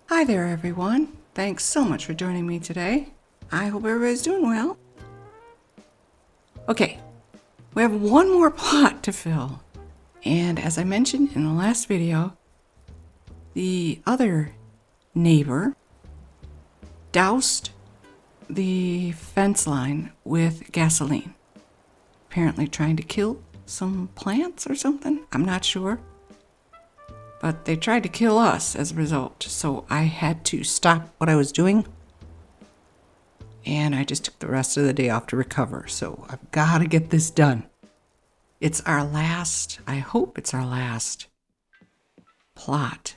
Hi there, everyone. Thanks so much for joining me today. I hope everybody's doing well. Okay, we have one more plot to fill. And as I mentioned in the last video, the other neighbor doused the fence line with gasoline. Apparently trying to kill some plants or something. I'm not sure. But they tried to kill us as a result. So I had to stop what I was doing. And I just took the rest of the day off to recover. So I've got to get this done. It's our last, I hope it's our last plot.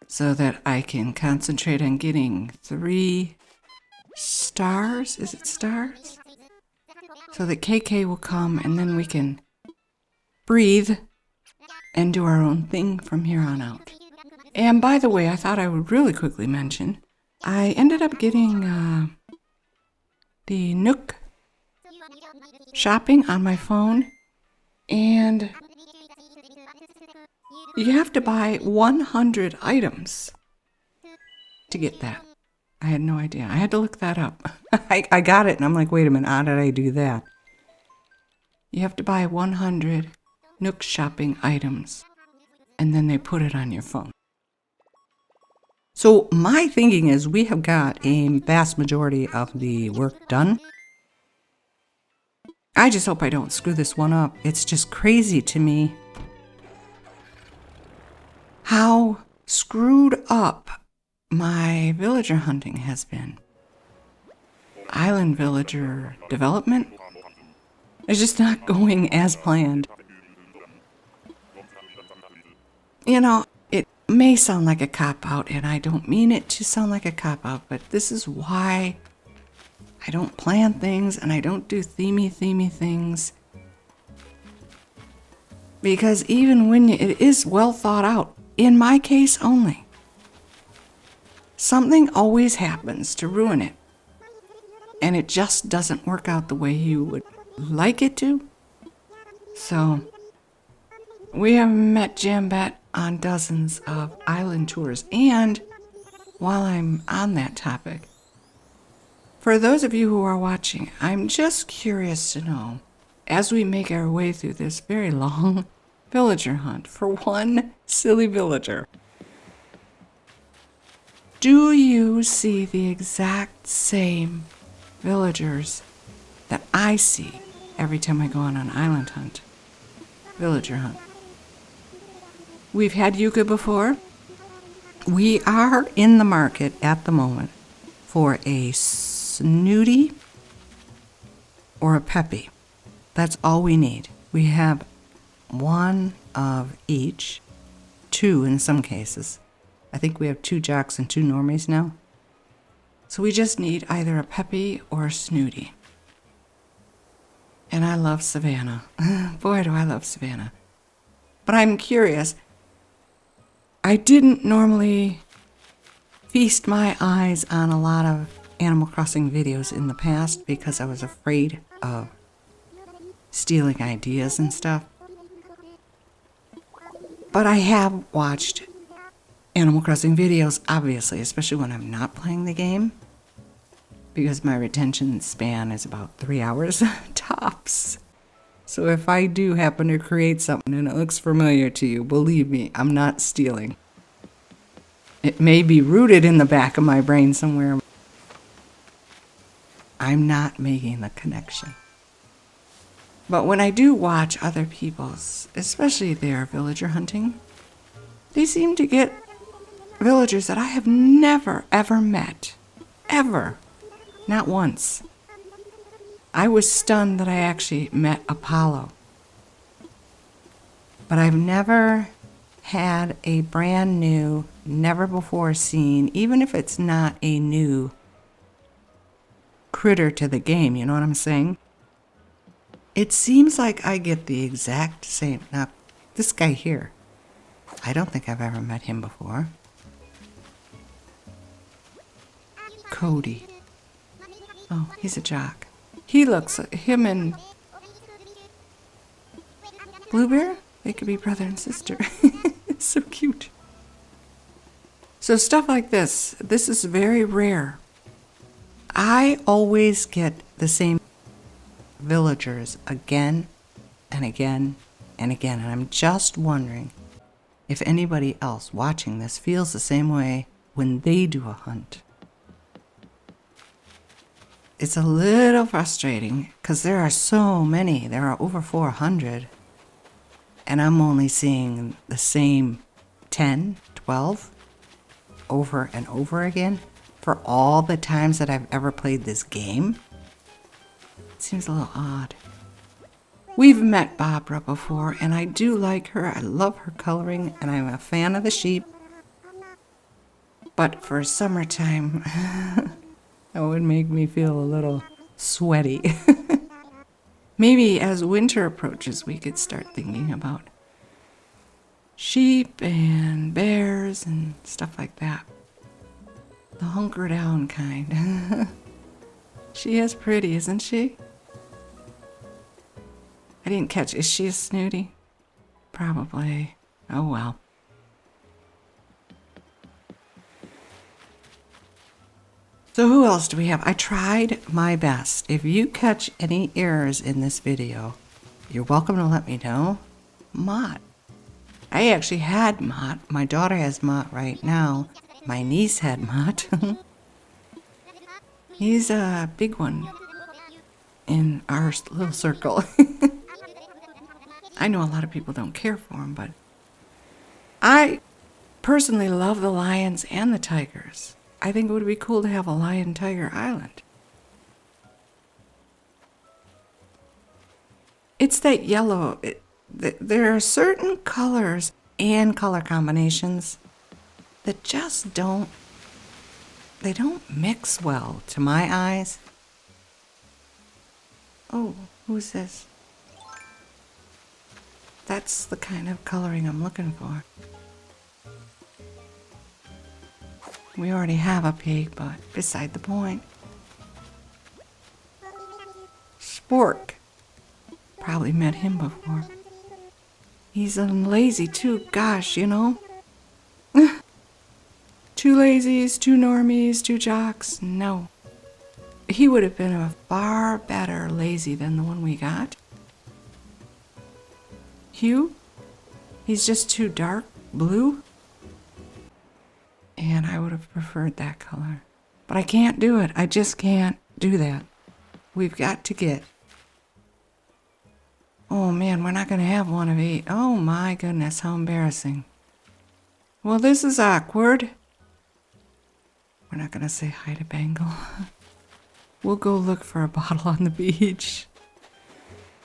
So that I can concentrate on getting 3 stars. Is it stars? So that KK will come and then we can breathe and do our own thing from here on out. And by the way, I thought I would really quickly mention, I ended up getting the Nook shopping on my phone, and you have to buy 100 items to get that. I had no idea. I had to look that up. I got it, and I'm like, wait a minute, how did I do that? You have to buy 100 Nook shopping items, and then they put it on your phone. So my thinking is we have got a vast majority of the work done. I just hope I don't screw this one up. It's just crazy to me how screwed up my villager hunting has been. Island villager development is just not going as planned. You know, it may sound like a cop-out, and I don't mean it to sound like a cop-out, but this is why I don't plan things and I don't do themey things. Because even when it is well thought out, in my case only, something always happens to ruin it. And it just doesn't work out the way you would like it to. So, we have met Jambat on dozens of island tours. And while I'm on that topic, for those of you who are watching, I'm just curious to know, as we make our way through this very long villager hunt for one silly villager, do you see the exact same villagers that I see every time I go on an island hunt, villager hunt? We've had Yucca before. We are in the market at the moment for a snooty or a peppy. That's all we need. We have 1 of each, 2 in some cases. I think we have 2 jocks and 2 normies now. So we just need either a peppy or a snooty. And I love Savannah. Boy, do I love Savannah. But I'm curious. I didn't normally feast my eyes on a lot of Animal Crossing videos in the past because I was afraid of stealing ideas and stuff. But I have watched Animal Crossing videos, obviously, especially when I'm not playing the game, because my retention span is about 3 hours tops. So if I do happen to create something and it looks familiar to you, believe me, I'm not stealing. It may be rooted in the back of my brain somewhere. I'm not making the connection. But when I do watch other people's, especially their villager hunting, they seem to get villagers that I have never, ever met. Ever. Not once. I was stunned that I actually met Apollo. But I've never had a brand new, never before seen, even if it's not a new critter to the game, you know what I'm saying? It seems like I get the exact same. Now, this guy here, I don't think I've ever met him before. Cody. Oh, he's a jock. He looks like him and Bluebear. They could be brother and sister. So cute. So stuff like this is very rare. I always get the same villagers again and again and again. And I'm just wondering if anybody else watching this feels the same way when they do a hunt. It's a little frustrating because there are so many. There are over 400. And I'm only seeing the same 10, 12 over and over again for all the times that I've ever played this game. It seems a little odd. We've met Barbara before, and I do like her. I love her coloring, and I'm a fan of the sheep. But for summertime, that would make me feel a little sweaty. Maybe as winter approaches, we could start thinking about sheep and bears and stuff like that. The hunker down kind. She is pretty, isn't she? I didn't catch. Is she a snooty? Probably. Oh well. So who else do we have? I tried my best. If you catch any errors in this video, you're welcome to let me know. Mott. I actually had Mott. My daughter has Mott right now. My niece had Mott. He's a big one in our little circle. I know a lot of people don't care for him, but I personally love the lions and the tigers. I think it would be cool to have a lion-tiger island. It's that yellow. There are certain colors and color combinations that just don't mix well to my eyes. Oh, who's this? That's the kind of coloring I'm looking for. We already have a pig, but beside the point. Spork. Probably met him before. He's lazy too, gosh, you know. Two lazies, two normies, two jocks. No. He would have been a far better lazy than the one we got. Hugh? He's just too dark blue. And I would have preferred that color. But I can't do it. I just can't do that. We've got to get... Oh man, we're not going to have one of 8. Oh my goodness, how embarrassing. Well, this is awkward. We're not going to say hi to Bengal. We'll go look for a bottle on the beach.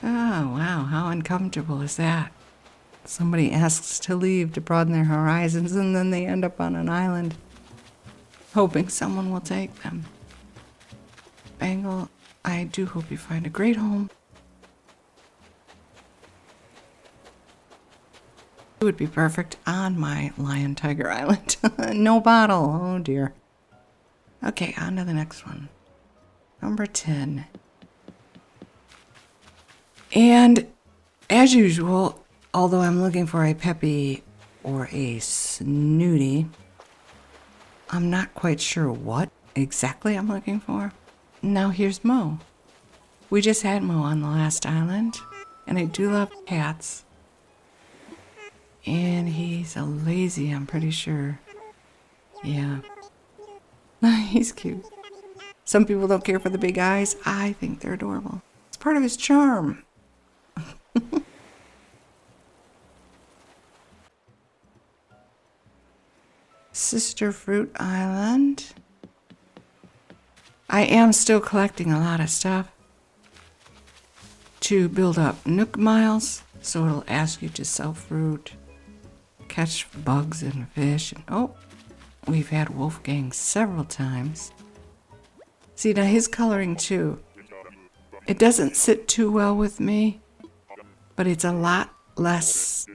Oh wow, how uncomfortable is that? Somebody asks to leave to broaden their horizons, and then they end up on an island, hoping someone will take them. Bengal, I do hope you find a great home. It would be perfect on my lion-tiger island. No bottle, oh dear. Okay, on to the next one. Number 10. And as usual, although I'm looking for a peppy or a snooty, I'm not quite sure what exactly I'm looking for. Now here's Mo. We just had Mo on the last island, and I do love cats. And he's a lazy, I'm pretty sure. Yeah. He's cute. Some people don't care for the big eyes. I think they're adorable. It's part of his charm. Sister Fruit Island. I am still collecting a lot of stuff to build up Nook Miles, so it'll ask you to sell fruit, catch bugs and fish. And, oh, we've had Wolfgang several times. See, now his coloring too. It doesn't sit too well with me, but it's a lot less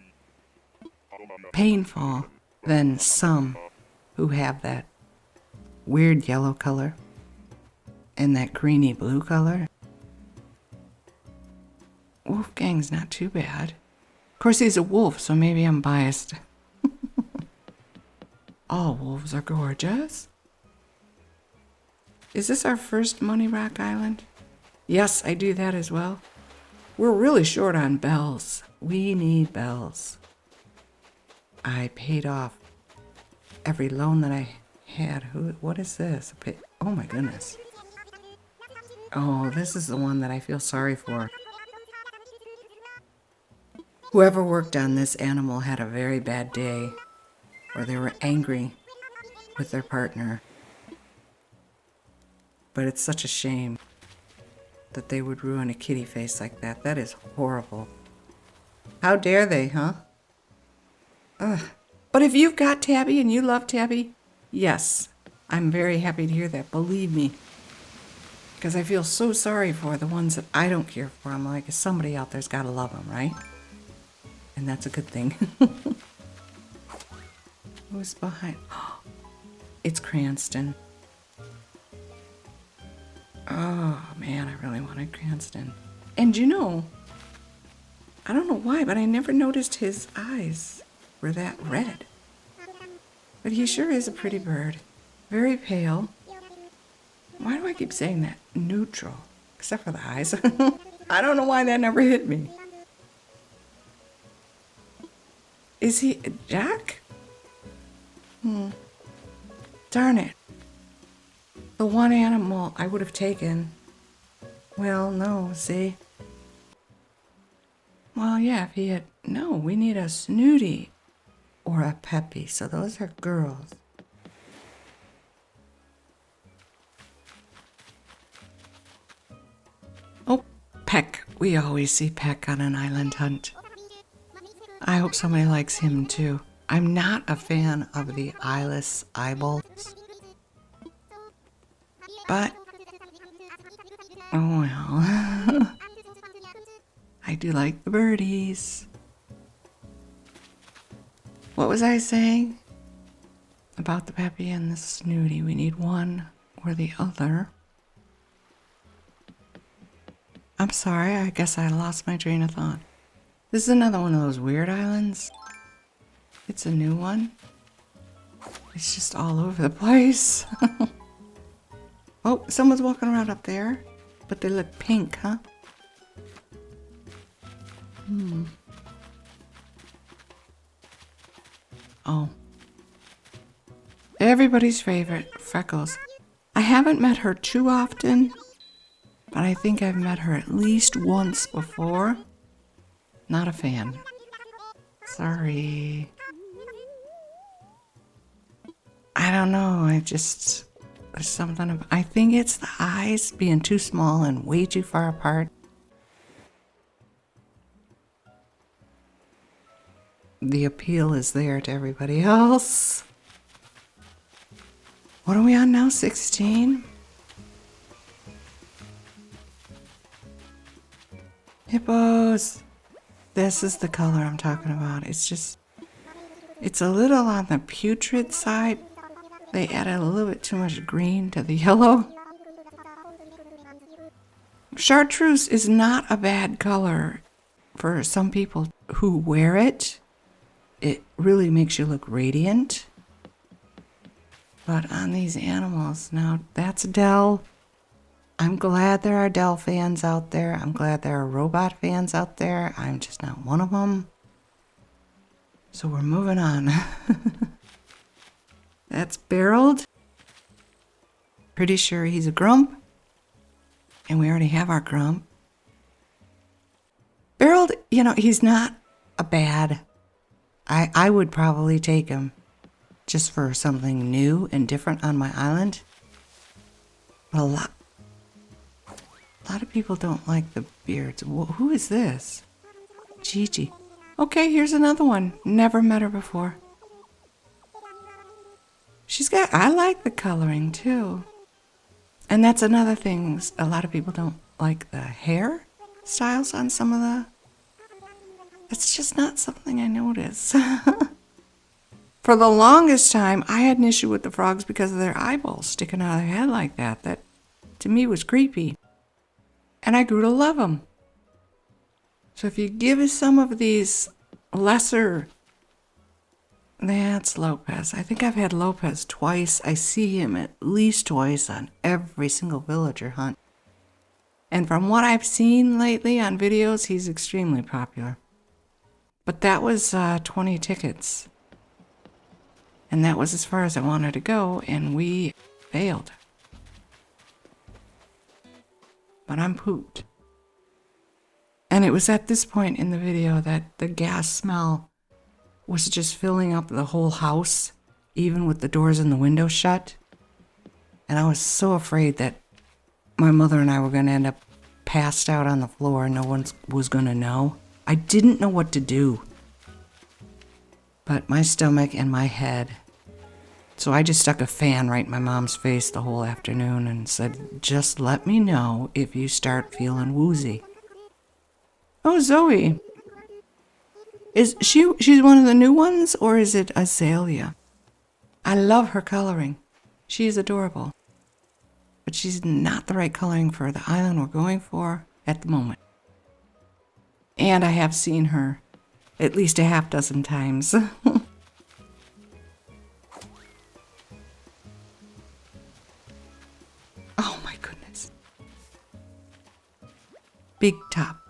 painful than some who have that weird yellow color and that greeny blue color. Wolfgang's not too bad. Of course, he's a wolf, so maybe I'm biased. All wolves are gorgeous. Is this our first Money Rock Island? Yes, I do that as well. We're really short on bells. We need bells. I paid off every loan that I had. What is this? Oh my goodness. Oh, this is the one that I feel sorry for. Whoever worked on this animal had a very bad day, or they were angry with their partner. But it's such a shame that they would ruin a kitty face like that. That is horrible. How dare they, huh? Ugh. But if you've got Tabby and you love Tabby, yes, I'm very happy to hear that. Believe me. Because I feel so sorry for the ones that I don't care for. I'm like, somebody out there's got to love them, right? And that's a good thing. Who's behind? It's Cranston. Oh, man, I really wanted Cranston. And you know, I don't know why, but I never noticed his eyes were that red. But he sure is a pretty bird. Very pale. Why do I keep saying that? Neutral. Except for the eyes. I don't know why that never hit me. Is he Jack? Darn it. The one animal I would have taken. Well, no, see? Well, yeah, if he had... No, we need a Snooty or a Peppy, so those are girls. Oh, Peck. We always see Peck on an island hunt. I hope somebody likes him, too. I'm not a fan of the eyeless eyeballs. But, oh well. I do like the birdies. What was I saying about the Peppy and the Snooty? We need one or the other. I'm sorry, I guess I lost my train of thought. This is another one of those weird islands. It's a new one. It's just all over the place. Oh, someone's walking around up there, but they look pink, huh? Oh. Everybody's favorite, Freckles. I haven't met her too often, but I think I've met her at least once before. Not a fan. Sorry. I don't know, there's something about, I think it's the eyes being too small and way too far apart. The appeal is there to everybody else. What are we on now, 16? Hippos. This is the color I'm talking about. It's a little on the putrid side. They added a little bit too much green to the yellow. Chartreuse is not a bad color for some people who wear it. It really makes you look radiant. But on these animals, now that's Dell. I'm glad there are Dell fans out there. I'm glad there are robot fans out there. I'm just not one of them. So we're moving on. That's barreled. Pretty sure he's a grump. And we already have our grump. Barreled, he's not a bad. I would probably take him just for something new and different on my island. But a lot of people don't like the beards. Who is this? Gigi. Okay, here's another one. Never met her before. I like the coloring too. And that's another thing. A lot of people don't like the hair styles on some of the... It's just not something I notice. For the longest time, I had an issue with the frogs because of their eyeballs sticking out of their head like that. That, to me, was creepy. And I grew to love them. So if you give us some of these lesser That's Lopez. I think I've had Lopez twice. I see him at least twice on every single villager hunt. And from what I've seen lately on videos, he's extremely popular. But that was 20 tickets. And that was as far as I wanted to go, and we failed. But I'm pooped. And it was at this point in the video that the gas smell was just filling up the whole house, even with the doors and the windows shut. And I was so afraid that my mother and I were going to end up passed out on the floor and no one was going to know. I didn't know what to do. But my stomach and my head. So I just stuck a fan right in my mom's face the whole afternoon and said, just let me know if you start feeling woozy. Oh, Zoe. She's one of the new ones, or is it Azalea? I love her coloring. She is adorable. But she's not the right coloring for the island we're going for at the moment. And I have seen her at least a half dozen times. Oh my goodness. Big top.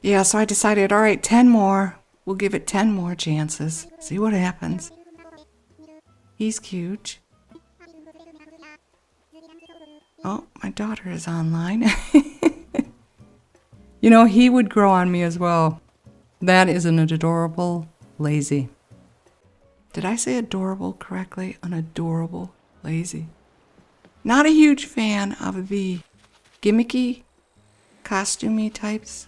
Yeah, so I decided, all right, 10 more. We'll give it 10 more chances. See what happens. He's cute. Oh, my daughter is online. You know, he would grow on me as well. That is an adorable lazy. Did I say adorable correctly? An adorable lazy. Not a huge fan of the gimmicky, costumey types.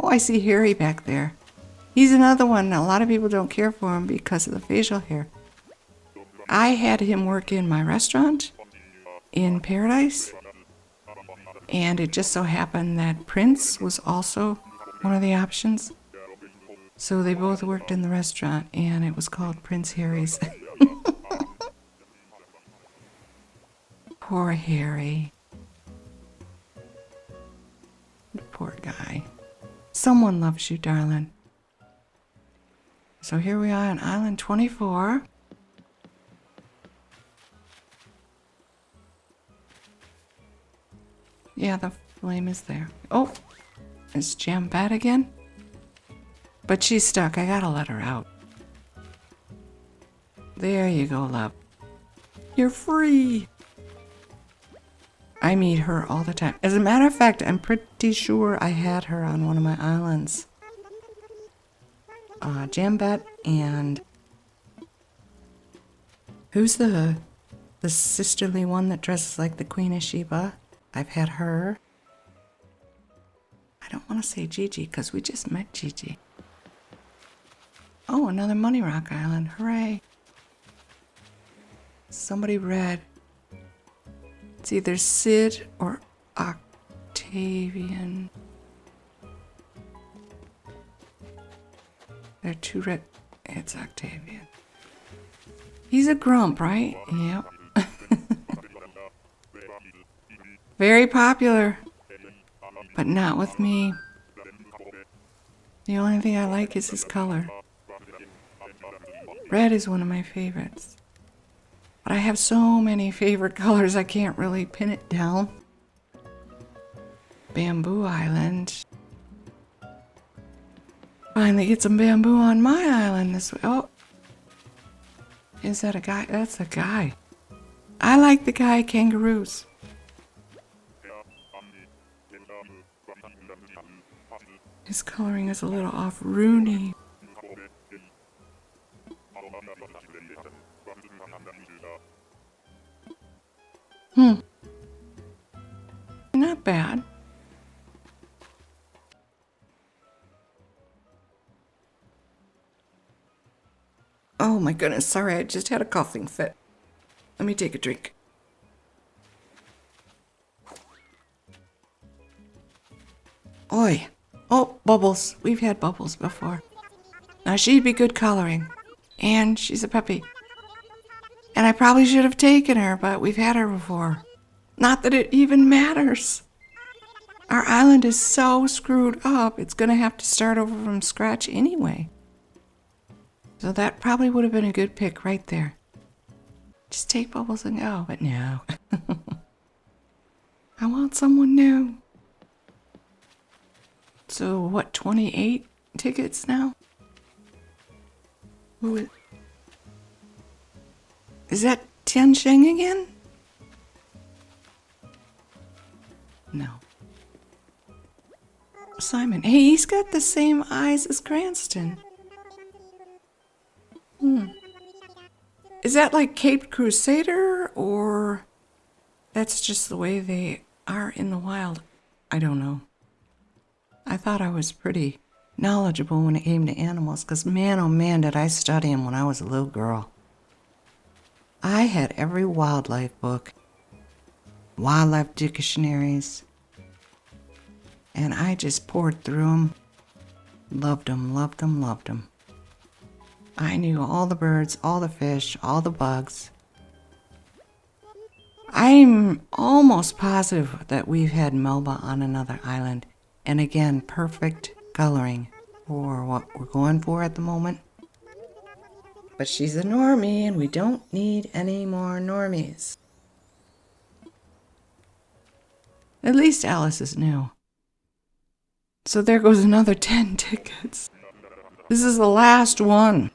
Oh, I see Harry back there. He's another one. A lot of people don't care for him because of the facial hair. I had him work in my restaurant in Paradise. And it just so happened that Prince was also one of the options. So they both worked in the restaurant, and it was called Prince Harry's. Poor Harry. Poor guy. Someone loves you, darling. So here we are on Island 24. Yeah, the flame is there. Oh, it's Jam bad again? But she's stuck. I gotta let her out. There you go, love. You're free. I meet her all the time. As a matter of fact, I'm pretty sure I had her on one of my islands. Jambet and... Who's the sisterly one that dresses like the Queen of Sheba? I've had her. I don't want to say Gigi because we just met Gigi. Oh, another Money Rock Island. Hooray. Somebody read. It's either Sid or Octavian. They're two red. It's Octavian. He's a grump, right? Yep. Very popular, but not with me. The only thing I like is his color. Red is one of my favorites. But I have so many favorite colors I can't really pin it down. Bamboo Island. Finally get some bamboo on my island this way. Oh. Is that a guy? That's a guy. I like the guy kangaroos. His coloring is a little off Rooney. Not bad. Oh my goodness, sorry, I just had a coughing fit. Let me take a drink. Oi. Oh, Bubbles. We've had Bubbles before. Now she'd be good coloring. And she's a puppy. And I probably should have taken her, but we've had her before. Not that it even matters. Our island is so screwed up, it's going to have to start over from scratch anyway. So that probably would have been a good pick right there. Just take Bubbles and go, but no. I want someone new. So what, 28 tickets now? Who is that Tiansheng again? No. Simon. Hey, he's got the same eyes as Cranston. Is that like Caped Crusader, or that's just the way they are in the wild? I don't know. I thought I was pretty knowledgeable when it came to animals, because man, oh man, did I study them when I was a little girl. I had every wildlife book, wildlife dictionaries, and I just poured through them. Loved them, loved them, loved them. I knew all the birds, all the fish, all the bugs. I'm almost positive that we've had Melba on another island. And again, perfect coloring for what we're going for at the moment. But she's a normie, and we don't need any more normies. At least Alice is new. So there goes another 10 tickets. This is the last one.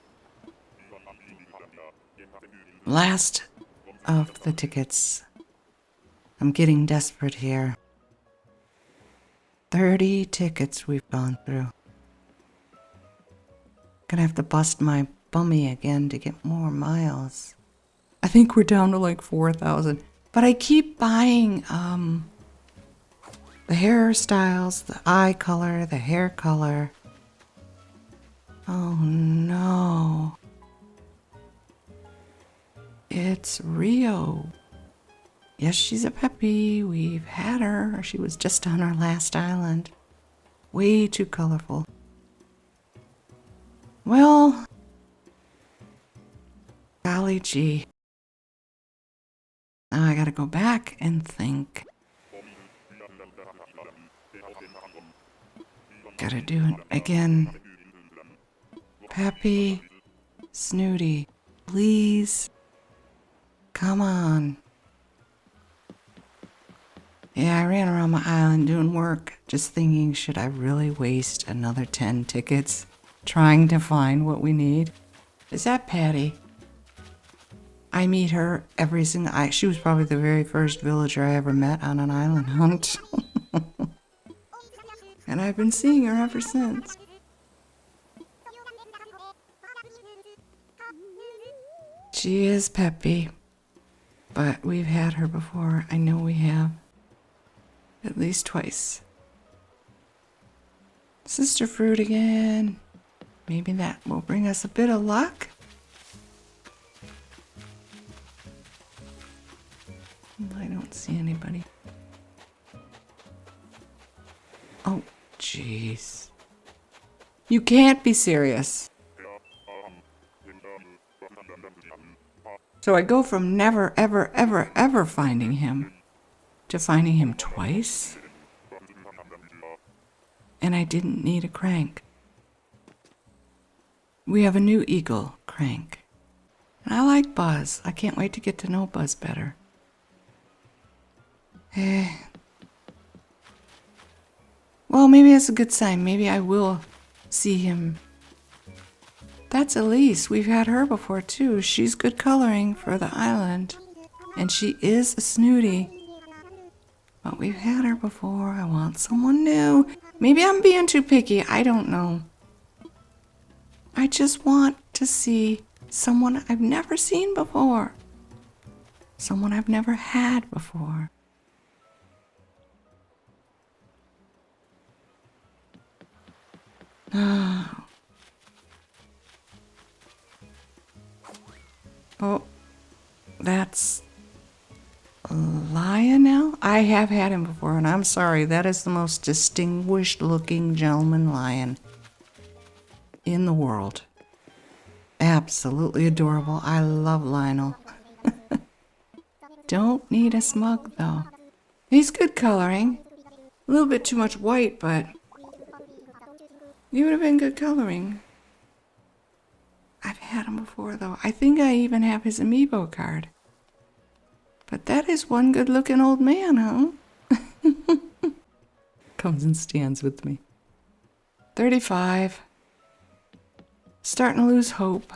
Last of the tickets. I'm getting desperate here. 30 tickets we've gone through. Gonna have to bust my bummy again to get more miles. I think we're down to like 4,000. But I keep buying the hairstyles, the eye color, the hair color. Oh no. It's Rio. Yes, she's a Peppy. We've had her. She was just on our last island. Way too colorful. Well, golly gee. Now I gotta go back and think. Gotta do it again. Peppy, Snooty, please. Come on. Yeah, I ran around my island doing work, just thinking, should I really waste another 10 tickets trying to find what we need? Is that Patty? I meet her every single... she was probably the very first villager I ever met on an island hunt. And I've been seeing her ever since. She is Peppy. But we've had her before. I know we have. At least twice. Sister Fruit again. Maybe that will bring us a bit of luck. I don't see anybody. Oh, jeez. You can't be serious. So I go from never, ever, ever, ever finding him to finding him twice? And I didn't need a crank. We have a new eagle, Crank. And I like Buzz. I can't wait to get to know Buzz better. Well, maybe that's a good sign. Maybe I will see him. That's Elise. We've had her before, too. She's good coloring for the island. And she is a Snooty. But we've had her before. I want someone new. Maybe I'm being too picky. I don't know. I just want to see someone I've never seen before. Someone I've never had before. Oh, that's Lionel? I have had him before, and I'm sorry. That is the most distinguished looking gentleman lion in the world. Absolutely adorable. I love Lionel. Don't need a smug, though. He's good coloring. A little bit too much white, but you would have been good coloring. I've had him before, though. I think I even have his amiibo card. But that is one good-looking old man, huh? Comes and stands with me. 35. Starting to lose hope.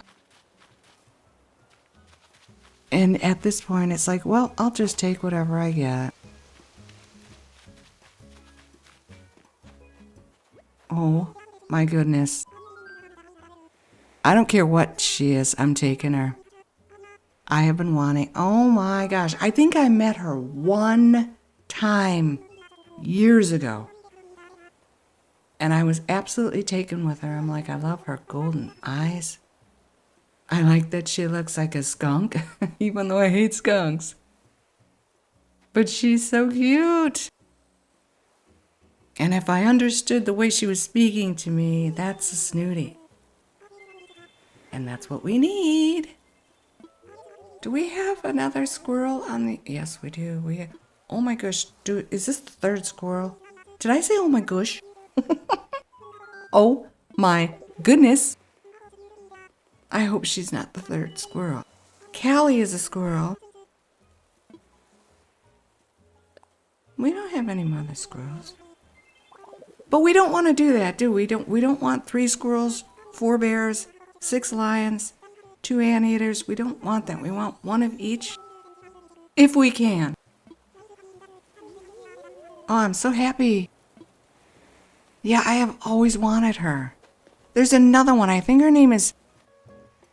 And at this point, it's like, well, I'll just take whatever I get. Oh, my goodness. I don't care what she is, I'm taking her. I have been wanting, oh my gosh, I think I met her one time years ago. And I was absolutely taken with her. I'm like, I love her golden eyes. I like that she looks like a skunk, even though I hate skunks. But she's so cute. And if I understood the way she was speaking to me, that's a snooty. And that's what we need. Do we have another squirrel on the... Yes, we do. Oh my gosh. Is this the third squirrel? Did I say oh my gosh? Oh my goodness. I hope she's not the third squirrel. Callie is a squirrel. We don't have any mother squirrels. But we don't want to do that, do we? We don't want 3 squirrels, 4 bears, 6 lions, 2 anteaters. We don't want that. We want one of each, if we can. Oh, I'm so happy. Yeah, I have always wanted her. There's another one. I think her name is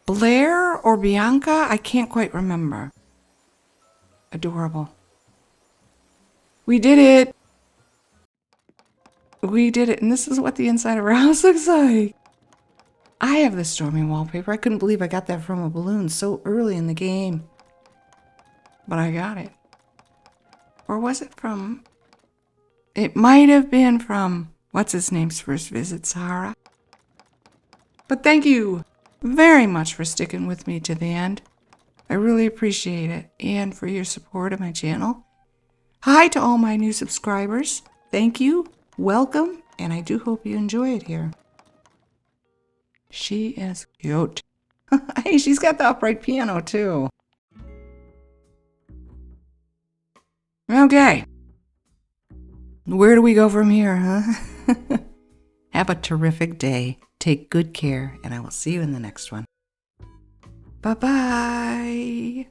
Blair or Bianca. I can't quite remember. Adorable. We did it. We did it. And this is what the inside of our house looks like. I have this stormy wallpaper. I couldn't believe I got that from a balloon so early in the game. But I got it. Or was it from... It might have been from... What's his name's first visit, Sahara? But thank you very much for sticking with me to the end. I really appreciate it. And for your support of my channel. Hi to all my new subscribers. Thank you. Welcome. And I do hope you enjoy it here. She is cute. Hey, she's got the upright piano too. Okay. Where do we go from here, huh? Have a terrific day. Take good care, and I will see you in the next one. Bye-bye.